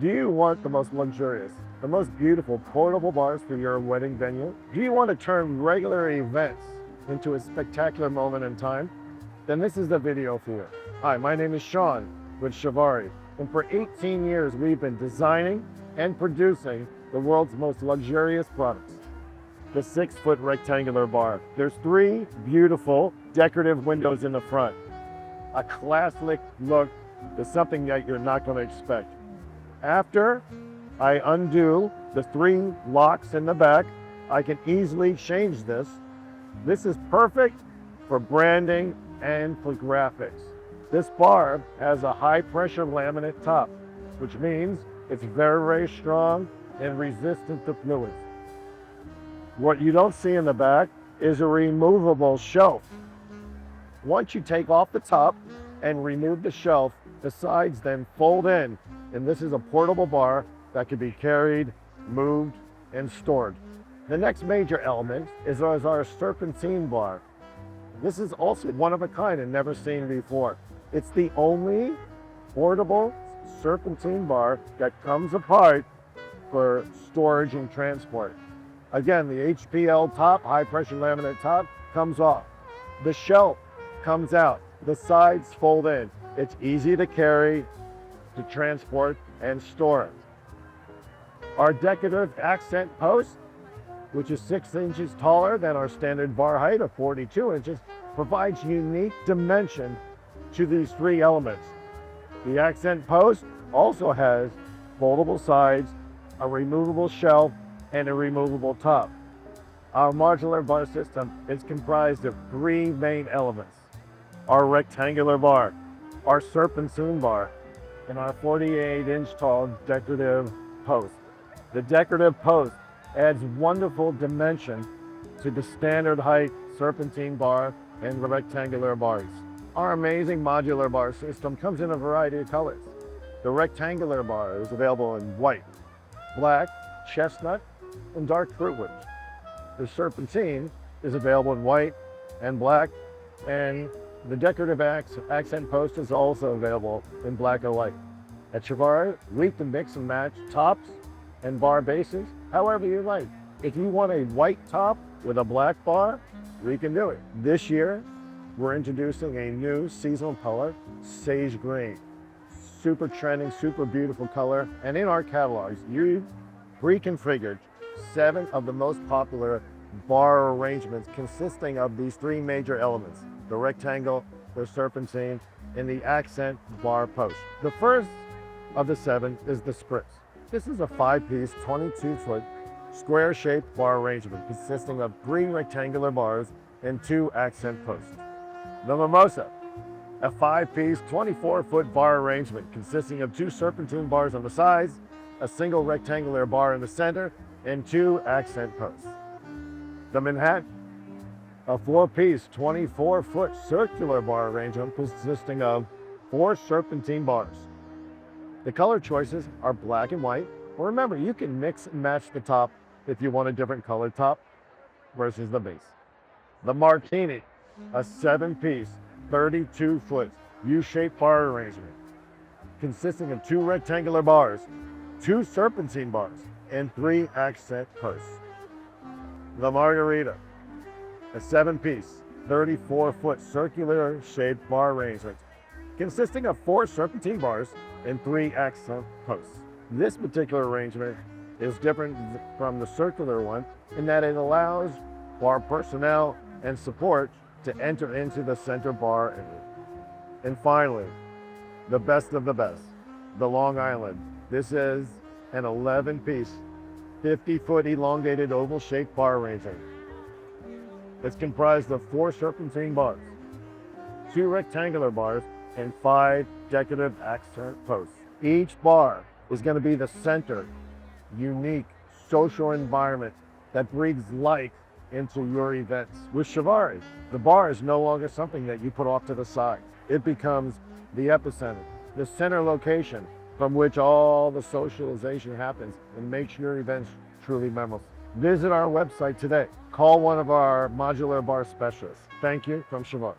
Do you want the most luxurious, the most beautiful portable bars for your wedding venue? Do you want to turn regular events into a spectacular moment in time? Then this is the video for you. Hi, my name is Shawn with Chivari, and for 18 years we've been designing and producing the world's most luxurious products. The 6-foot rectangular bar. There's 3 beautiful decorative windows in the front. A classic look is something that you're not going to expect. After I undo the 3 locks in the back, I can easily change this. This is perfect for branding and for graphics. This bar has a high pressure laminate top, which means it's very, very strong and resistant to fluids. What you don't see in the back is a removable shelf. Once you take off the top and remove the shelf, the sides then fold in, and this is a portable bar that can be carried, moved, and stored. The next major element is our Serpentine Bar. This is also one of a kind and never seen before. It's the only portable Serpentine bar that comes apart for storage and transport. Again, the HPL top, high pressure laminate top, comes off. The shelf comes out. The sides fold in. It's easy to carry, to transport, and store. Our Decorative Accent Post, which is 6 inches taller than our standard bar height of 42 inches, provides unique dimension to these 3 elements. The Accent Post also has foldable sides, a removable shelf, and a removable top. Our modular bar system is comprised of 3 main elements: our rectangular bar, our Serpentine bar, and our 48-inch tall decorative post. The decorative post adds wonderful dimension to the standard height Serpentine bar and rectangular bars. Our amazing modular bar system comes in a variety of colors. The rectangular bar is available in white, black, chestnut, and dark fruitwood. The Serpentine is available in white and black, and the Decorative Accent Post is also available in black and white. At Chivari, we can mix and match tops and bar bases however you like. If you want a white top with a black bar, we can do it. This year, we're introducing a new seasonal color, sage green. Super trending, super beautiful color. And in our catalogs, you pre-configured 7 of the most popular bar arrangements consisting of these 3 major elements: the rectangle, the Serpentine, and the accent bar post. The first of the 7 is the Spritz. This is a 5-piece, 22-foot, square-shaped bar arrangement consisting of 3 rectangular bars and 2 accent posts. The Mimosa, a 5-piece, 24-foot bar arrangement consisting of 2 Serpentine bars on the sides, a single rectangular bar in the center, and 2 accent posts. The Manhattan, a 4-piece, 24-foot circular bar arrangement consisting of 4 Serpentine bars. The color choices are black and white. Well, remember, you can mix and match the top if you want a different colored top versus the base. The Martini, a 7-piece, 32-foot U-shaped bar arrangement consisting of 2 rectangular bars, 2 Serpentine bars, and 3 accent posts. The Margarita, a 7-piece, 34-foot circular shaped bar arrangement consisting of 4 Serpentine bars and 3 accent posts. This particular arrangement is different from the circular one in that it allows bar personnel and support to enter into the center bar area. And finally, the best of the best, the Long Island. This is an 11-piece, 50-foot elongated oval-shaped bar arrangement. It's comprised of 4 Serpentine bars, 2 rectangular bars, and 5 decorative accent posts. Each bar is going to be the center, unique social environment that breathes life into your events. With Chivari, the bar is no longer something that you put off to the side. It becomes the epicenter, the center location from which all the socialization happens and makes your events truly memorable. Visit our website today. Call one of our modular bar specialists. Thank you from Shawn.